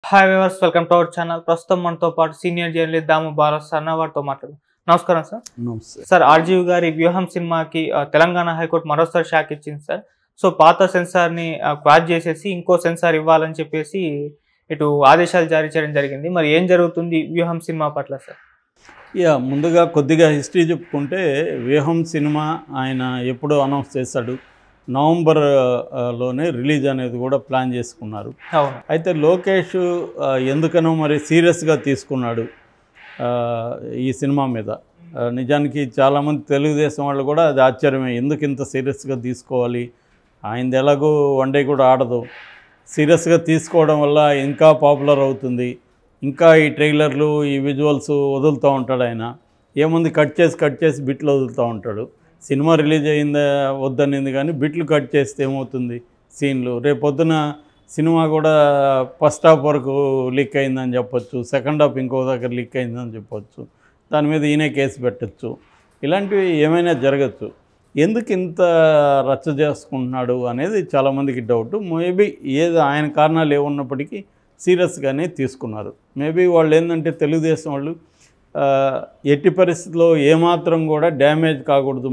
Hi viewers, welcome to our channel. ప్రస్తుతం మనతో పాటు సీనియర్ జర్నలిస్ట్ దాము బాలస్ అన్న వారితో మాట్లాడు. నమస్కారం సార్. నమస్తే. సార్, ఆర్జీవి గారి వ్యూహం సినిమాకి తెలంగాణ హైకోర్టు మరోసారి షాక్ ఇచ్చింది సార్. సో పాత సెన్సార్ని క్వాష్ చేసేసి ఇంకో సెన్సార్ ఇవ్వాలని చెప్పేసి ఇటు ఆదేశాలు జారీ చేయడం జరిగింది. మరి ఏం జరుగుతుంది వ్యూహం సినిమా పట్ల సార్? ముందుగా కొద్దిగా హిస్టరీ చెప్పుకుంటే వ్యూహం సినిమా ఆయన ఎప్పుడో అనౌన్స్ చేశాడు. నవంబర్లోనే రిలీజ్ అనేది కూడా ప్లాన్ చేసుకున్నారు. అవును. అయితే లోకేష్ ఎందుకనో మరి సీరియస్గా తీసుకున్నాడు ఈ సినిమా మీద. నిజానికి చాలామంది తెలుగుదేశం వాళ్ళు కూడా అది ఆశ్చర్యమే, ఎందుకు ఇంత సీరియస్గా తీసుకోవాలి, ఆయనది ఎలాగో వన్ డే కూడా ఆడదు, సీరియస్గా తీసుకోవడం వల్ల ఇంకా పాపులర్ అవుతుంది, ఇంకా ఈ ట్రైలర్లు ఈ విజువల్స్ వదులుతూ ఉంటాడు ఆయన. ఏముంది, కట్ చేసి బిట్లు వదులుతూ ఉంటాడు. సినిమా రిలీజ్ అయిందా వద్దనింది కానీ బిట్లు కట్ చేస్తే ఏమవుతుంది సీన్లు. రేపొద్దున సినిమా కూడా ఫస్ట్ హాఫ్ వరకు లీక్ అయిందని చెప్పొచ్చు, సెకండ్ హాఫ్ ఇంకో దగ్గర లీక్ అయిందని చెప్పొచ్చు, దాని మీద ఈయనే కేసు పెట్టచ్చు, ఇలాంటివి ఏమైనా జరగచ్చు. ఎందుకు ఇంత రచ్చ చేసుకుంటున్నాడు అనేది చాలామందికి డౌట్. మేబీ ఏదో ఆయన కారణాలు ఏమున్నప్పటికీ సీరియస్గానే తీసుకున్నారు. మేబీ వాళ్ళు ఏంటంటే తెలుగుదేశం వాళ్ళు ఎట్టి పరిస్థితుల్లో ఏమాత్రం కూడా డ్యామేజ్ కాకూడదు,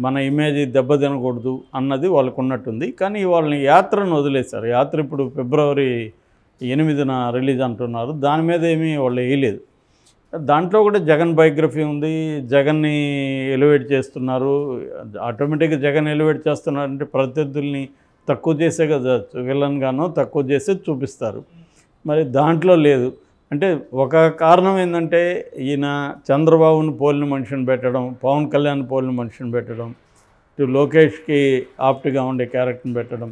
మన ఇమేజ్ దెబ్బతినకూడదు అన్నది వాళ్ళకు ఉన్నట్టుంది. కానీ వాళ్ళని యాత్రను వదిలేశారు. యాత్ర ఇప్పుడు ఫిబ్రవరి 8న రిలీజ్ అంటున్నారు. దాని మీద ఏమీ వాళ్ళు వేయలేదు. దాంట్లో కూడా జగన్ బయోగ్రఫీ ఉంది, జగన్ని ఎలివేట్ చేస్తున్నారు. ఆటోమేటిక్గా జగన్ ఎలివేట్ చేస్తున్నారంటే ప్రత్యర్థుల్ని తక్కువ చేసే కదా, విలన్గానో తక్కువ చేసే చూపిస్తారు. మరి దాంట్లో లేదు. అంటే ఒక కారణం ఏంటంటే ఈయన చంద్రబాబుని పోలిన మనిషిని పెట్టడం, పవన్ కళ్యాణ్ పోలిన మనిషిని పెట్టడం, ఇటు లోకేష్కి ఆప్ట్గా ఉండే క్యారెక్టర్ని పెట్టడం,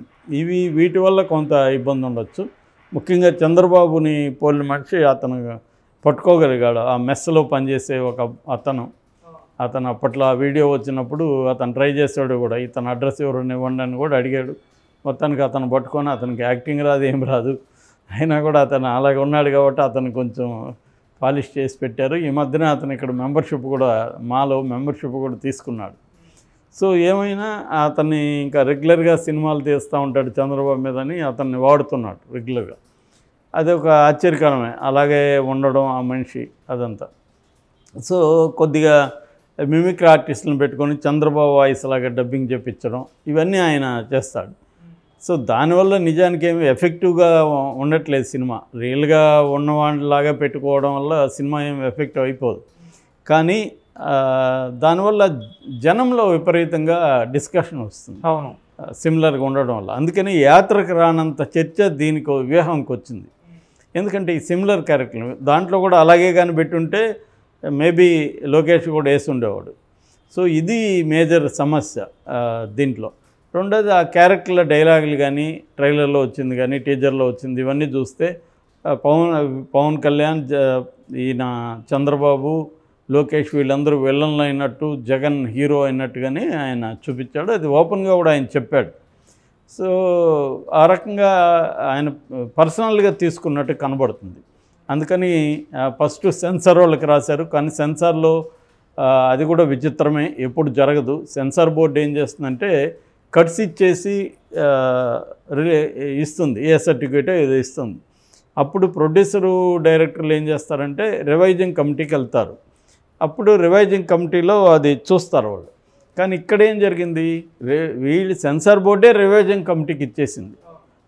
వీటి వల్ల కొంత ఇబ్బంది ఉండొచ్చు. ముఖ్యంగా చంద్రబాబుని పోలిన మనిషి అతను పట్టుకోగలిగాడు. ఆ మెస్లో పనిచేసే ఒక అతను అప్పట్లో ఆ వీడియో వచ్చినప్పుడు అతను ట్రై చేశాడు కూడా, ఇతను అడ్రస్ ఎవరైనా ఇవ్వండి అని కూడా అడిగాడు. మొత్తానికి అతను పట్టుకొని, అతనికి యాక్టింగ్ రాదు, ఏం రాదు, అయినా కూడా అతను అలాగే ఉన్నాడు కాబట్టి అతను కొంచెం పాలిష్ చేసి పెట్టారు. ఈ మధ్యన అతను ఇక్కడ మాలో మెంబర్షిప్ కూడా తీసుకున్నాడు. సో ఏమైనా అతన్ని ఇంకా రెగ్యులర్గా సినిమాలు తీస్తూ ఉంటాడు చంద్రబాబు మీదని అతన్ని వాడుతున్నాడు రెగ్యులర్గా. అది ఒక ఆశ్చర్యకరమే, అలాగే ఉండడం ఆ మనిషి అదంతా. సో కొద్దిగా మిమిక్రీ ఆర్టిస్టులను పెట్టుకొని చంద్రబాబు వాయిస్ లాగా డబ్బింగ్ చేపించడం, ఇవన్నీ ఆయన చేస్తాడు. సో దానివల్ల నిజానికి ఏమి ఎఫెక్టివ్గా ఉండట్లేదు సినిమా. రియల్గా ఉన్నవాళ్ళలాగా పెట్టుకోవడం వల్ల సినిమా ఏమి ఎఫెక్టివ్ అయిపోదు. కానీ దానివల్ల జనంలో విపరీతంగా డిస్కషన్ వస్తుంది. అవును, సిమిలర్గా ఉండడం వల్ల. అందుకని యాత్రకు రానంత చర్చ దీనికి వ్యూహంకి వచ్చింది. ఎందుకంటే ఈ సిమిలర్ క్యారెక్టర్ దాంట్లో కూడా అలాగే కానీ పెట్టుంటే మేబీ లోకేష్ కూడా వేసి ఉండేవాడు. సో ఇది మేజర్ సమస్య దీంట్లో. రెండోది ఆ క్యారెక్టర్ల డైలాగులు కానీ ట్రైలర్లో వచ్చింది కానీ టీజర్లో వచ్చింది, ఇవన్నీ చూస్తే పవన్ కళ్యాణ్, ఈయన చంద్రబాబు, లోకేష్ వీళ్ళందరూ విలన్లు అయినట్టు, జగన్ హీరో అయినట్టుగానే ఆయన చూపించాడు. అది ఓపెన్గా కూడా ఆయన చెప్పాడు. సో ఆ రకంగా ఆయన పర్సనల్గా తీసుకున్నట్టు కనబడుతుంది. అందుకని ఫస్ట్ సెన్సార్ వాళ్ళకి రాశారు. కానీ సెన్సార్లో అది కూడా విచిత్రమే, ఎప్పుడు జరగదు. సెన్సార్ బోర్డు ఏం చేస్తుందంటే కట్స్ ఇచ్చేసి ఇస్తుంది, ఏ సర్టిఫికేటో ఏదో ఇస్తుంది. అప్పుడు ప్రొడ్యూసరు, డైరెక్టర్లు ఏం చేస్తారంటే రివైజింగ్ కమిటీకి వెళ్తారు. అప్పుడు రివైజింగ్ కమిటీలో అది చూస్తారు వాళ్ళు. కానీ ఇక్కడ ఏం జరిగింది, వీళ్ళు సెన్సార్ బోర్డే రివైజింగ్ కమిటీకి ఇచ్చేసింది.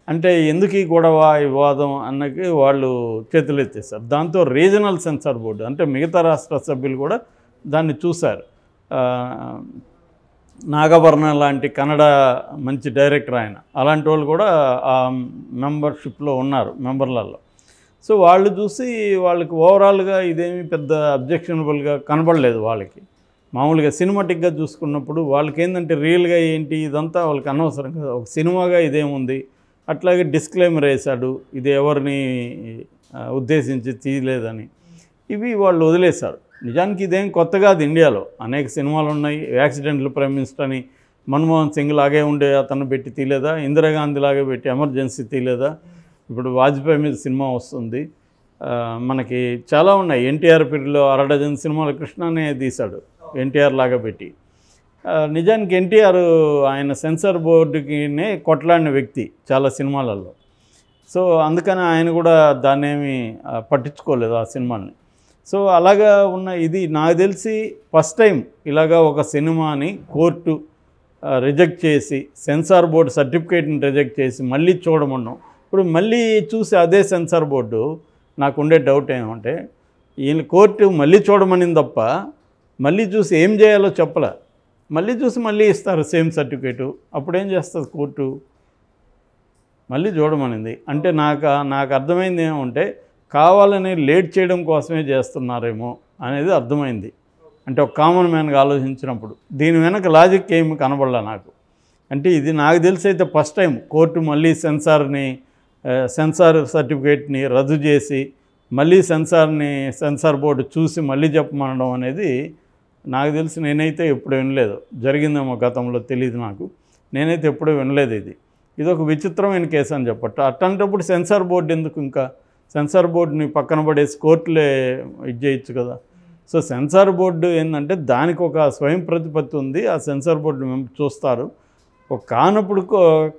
అంటే ఎందుకు ఈ గొడవ, ఈ వివాదం అన్నకి వాళ్ళు చేతులు ఎత్తేస్తారు. దాంతో రీజనల్ సెన్సార్ బోర్డు అంటే మిగతా రాష్ట్ర సభ్యులు కూడా దాన్ని చూశారు. నాగభరణ లాంటి కన్నడ మంచి డైరెక్టర్ ఆయన, అలాంటి వాళ్ళు కూడా ఆ మెంబర్షిప్లో ఉన్నారు, మెంబర్లలో. సో వాళ్ళు చూసి వాళ్ళకి ఓవరాల్గా ఇదేమి పెద్ద అబ్జెక్షనబుల్గా కనబడలేదు వాళ్ళకి. మామూలుగా సినిమాటిక్గా చూసుకున్నప్పుడు వాళ్ళకి ఏంటంటే రియల్గా ఏంటి ఇదంతా వాళ్ళకి అనవసరం కదా, ఒక సినిమాగా ఇదేముంది. అట్లాగే డిస్క్లైమర్ వేశాడు, ఇది ఎవరిని ఉద్దేశించి తీయలేదని. ఇవి వాళ్ళు వదిలేశారు. నిజానికి ఇదేం కొత్త కాదు, ఇండియాలో అనేక సినిమాలు ఉన్నాయి. యాక్సిడెంటల్ ప్రైమ్ మినిస్టర్ అని మన్మోహన్ సింగ్ లాగే ఉండే అతను పెట్టి తీయలేదా, ఇందిరాగాంధీ లాగే పెట్టి ఎమర్జెన్సీ తీయలేదా, ఇప్పుడు వాజ్పేయి మీద సినిమా వస్తుంది. మనకి చాలా ఉన్నాయి. ఎన్టీఆర్ పీరియడ్లో 6 డజన్ సినిమాలు కృష్ణనే తీశాడు ఎన్టీఆర్ లాగా పెట్టి. నిజానికి ఎన్టీఆర్ ఆయన సెన్సార్ బోర్డుకినే కొట్లాడిన వ్యక్తి చాలా సినిమాలలో. సో అందుకని ఆయన కూడా దాన్నేమి పట్టించుకోలేదు ఆ సినిమాని. సో అలాగా ఉన్న ఇది నాకు తెలిసి ఫస్ట్ టైం ఇలాగా ఒక సినిమాని కోర్టు రిజెక్ట్ చేసి, సెన్సార్ బోర్డు సర్టిఫికేట్ని రిజెక్ట్ చేసి మళ్ళీ చూడమన్నాం. ఇప్పుడు మళ్ళీ చూసి అదే సెన్సార్ బోర్డు నాకు ఉండే డౌట్ ఏమంటే, ఈయన కోర్టు మళ్ళీ చూడమనింది తప్ప మళ్ళీ చూసి ఏం చేయాలో చెప్పలే. మళ్ళీ చూసి మళ్ళీ ఇస్తారు సేమ్ సర్టిఫికేటు. అప్పుడేం చేస్తుంది కోర్టు? మళ్ళీ చూడమనింది అంటే నాకు అర్థమైంది ఏమంటే కావాలని లేట్ చేయడం కోసమే చేస్తున్నారేమో అనేది అర్థమైంది. అంటే ఒక కామన్ మ్యాన్గా ఆలోచించినప్పుడు దీని వెనక లాజిక్ ఏమి కనబడలే నాకు. అంటే ఇది నాకు తెలిసి అయితే ఫస్ట్ టైం కోర్టు మళ్ళీ సెన్సార్ సర్టిఫికేట్ని రద్దు చేసి మళ్ళీ సెన్సార్ బోర్డు చూసి మళ్ళీ చెప్పమనడం అనేది నాకు తెలిసి నేనైతే ఎప్పుడు వినలేదు. జరిగిందేమో గతంలో తెలియదు నాకు. నేనైతే ఎప్పుడూ వినలేదు. ఇది ఒక విచిత్రమైన కేసు అని చెప్పట్టు. అట్లాంటప్పుడు సెన్సార్ బోర్డు ఎందుకు? ఇంకా సెన్సార్ బోర్డుని పక్కన పడేసి కోర్టులే ఇది చేయొచ్చు కదా. సో సెన్సార్ బోర్డు ఏంటంటే దానికి ఒక స్వయం ప్రతిపత్తి ఉంది. ఆ సెన్సార్ బోర్డు మేము చూస్తారు. ఒక కానప్పుడు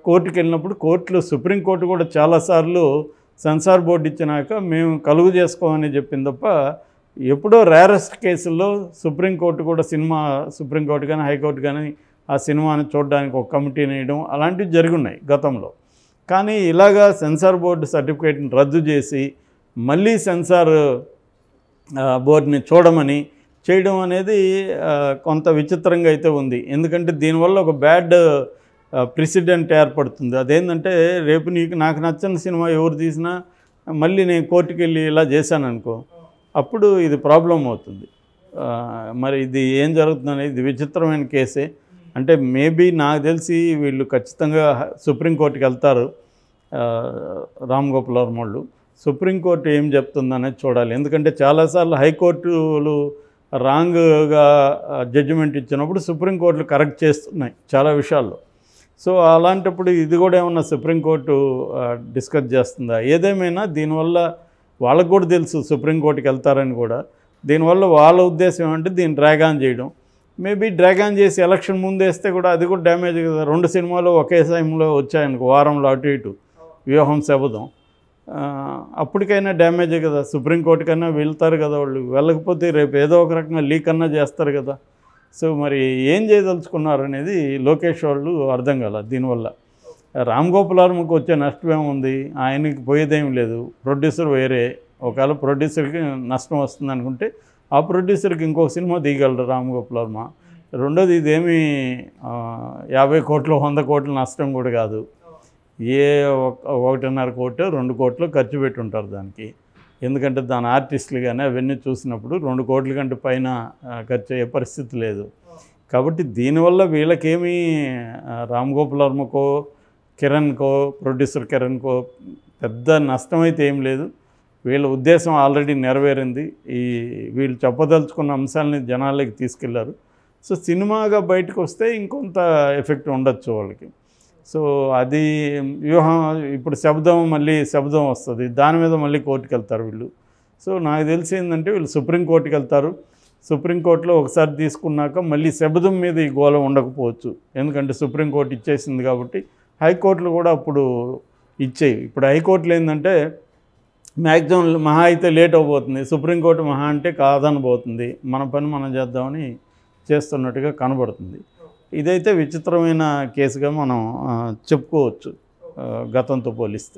కోర్టుకి వెళ్ళినప్పుడు కోర్టులు, సుప్రీంకోర్టు కూడా చాలాసార్లు సెన్సార్ బోర్డు ఇచ్చినాక మేము కలుగు చేసుకోమని చెప్పింది తప్ప ఎప్పుడో రేరెస్ట్ కేసుల్లో సుప్రీంకోర్టు కూడా సుప్రీంకోర్టు కానీ హైకోర్టు కానీ ఆ సినిమాని చూడడానికి ఒక కమిటీని వేయడం అలాంటివి జరుగున్నాయి గతంలో. కానీ ఇలాగా సెన్సార్ బోర్డు సర్టిఫికేట్ని రద్దు చేసి మళ్ళీ సెన్సార్ బోర్డుని చూడమని చేయడం అనేది కొంత విచిత్రంగా అయితే ఉంది. ఎందుకంటే దీనివల్ల ఒక బ్యాడ్ ప్రెసిడెంట్ ఏర్పడుతుంది. అదేంటంటే రేపు నాకు నచ్చని సినిమా ఎవరు తీసినా మళ్ళీ నేను కోర్టుకి వెళ్ళి ఇలా చేశాననుకో, అప్పుడు ఇది ప్రాబ్లం అవుతుంది. మరి ఇది ఏం జరుగుతుందనేది ఇది విచిత్రమైన కేసే. అంటే మేబీ నాకు తెలిసి వీళ్ళు ఖచ్చితంగా సుప్రీంకోర్టుకి వెళ్తారు. రామ్ గోపాల్ వర్మ వాళ్ళు సుప్రీంకోర్టు ఏం చెప్తుందనేది చూడాలి. ఎందుకంటే చాలాసార్లు హైకోర్టులు రాంగ్గా జడ్జిమెంట్ ఇచ్చినప్పుడు సుప్రీంకోర్టులు కరెక్ట్ చేస్తున్నాయి చాలా విషయాల్లో. సో అలాంటప్పుడు ఇది కూడా ఏమన్నా సుప్రీంకోర్టు డిస్కస్ చేస్తుందా? ఏదేమైనా దీనివల్ల వాళ్ళకు కూడా తెలుసు సుప్రీంకోర్టుకి వెళ్తారని కూడా. దీనివల్ల వాళ్ళ ఉద్దేశం ఏమంటే దీన్ని డ్రాగ్ ఆన్ చేయడం. మేబీ డ్రాగ్ ఆన్ చేసి ఎలక్షన్ ముందు వేస్తే కూడా అది కూడా డ్యామేజ్ కదా. 2 సినిమాలు ఒకే టైంలో వచ్చాయనుకో, వారంలో అటు ఇటు, వ్యూహం శబదం, అప్పటికైనా డ్యామేజే కదా. సుప్రీంకోర్టుకైనా వెళ్తారు కదా వాళ్ళు. వెళ్ళకపోతే రేపు ఏదో ఒక రకంగా లీక్ అన్నా చేస్తారు కదా. సో మరి ఏం చేయదలుచుకున్నారు అనేది లోకేష్ వాళ్ళు అర్థం కాల. దీనివల్ల రామ్ గోపాల్ వర్మకు వచ్చే నష్టం ఏముంది? ఆయనకి పోయేదేం లేదు. ప్రొడ్యూసర్ వేరే. ఒకవేళ ప్రొడ్యూసర్కి నష్టం వస్తుంది అనుకుంటే ఆ ప్రొడ్యూసర్కి ఇంకొక సినిమా తీయగలరు రామ్ గోపాల్ వర్మ. రెండోది ఇదేమీ 50 కోట్లు 100 కోట్ల నష్టం కూడా కాదు. 1.5 కోట్లు 2 కోట్లు ఖర్చు పెట్టి ఉంటారు దానికి. ఎందుకంటే దాని ఆర్టిస్టులు కానీ అవన్నీ చూసినప్పుడు 2 కోట్ల కంటే పైన ఖర్చు అయ్యే పరిస్థితి లేదు. కాబట్టి దీనివల్ల వీళ్ళకేమీ రామ్ గోపాల్ వర్మకో కిరణ్కో ప్రొడ్యూసర్ కిరణ్కో పెద్ద నష్టం అయితే ఏం లేదు. వీళ్ళ ఉద్దేశం ఆల్రెడీ నెరవేరింది. వీళ్ళు చెప్పదలుచుకున్న అంశాలని జనాలకి తీసుకెళ్లారు. సో సినిమాగా బయటకు వస్తే ఇంకొంత ఎఫెక్ట్ ఉండొచ్చు వాళ్ళకి. సో అది వ్యూహం. ఇప్పుడు మళ్ళీ శబ్దం వస్తుంది, దాని మీద మళ్ళీ కోర్టుకు వెళ్తారు వీళ్ళు. సో నాకు తెలిసి ఏంటంటే వీళ్ళు సుప్రీంకోర్టుకి వెళ్తారు. సుప్రీంకోర్టులో ఒకసారి తీసుకున్నాక మళ్ళీ శబ్దం మీద ఈ గోళం ఉండకపోవచ్చు. ఎందుకంటే సుప్రీంకోర్టు ఇచ్చేసింది కాబట్టి హైకోర్టులు కూడా అప్పుడు ఇచ్చేవి. ఇప్పుడు హైకోర్టులు ఏంటంటే మ్యాక్సిమం మహా అయితే లేట్ అవబోతుంది, సుప్రీంకోర్టు మహా అంటే కాదనబోతుంది. మన పని మనం చేద్దామని చేస్తున్నట్టుగా కనబడుతుంది. ఇదైతే విచిత్రమైన కేసుగా మనం చెప్పుకోవచ్చు గతంతో పోలిస్తే.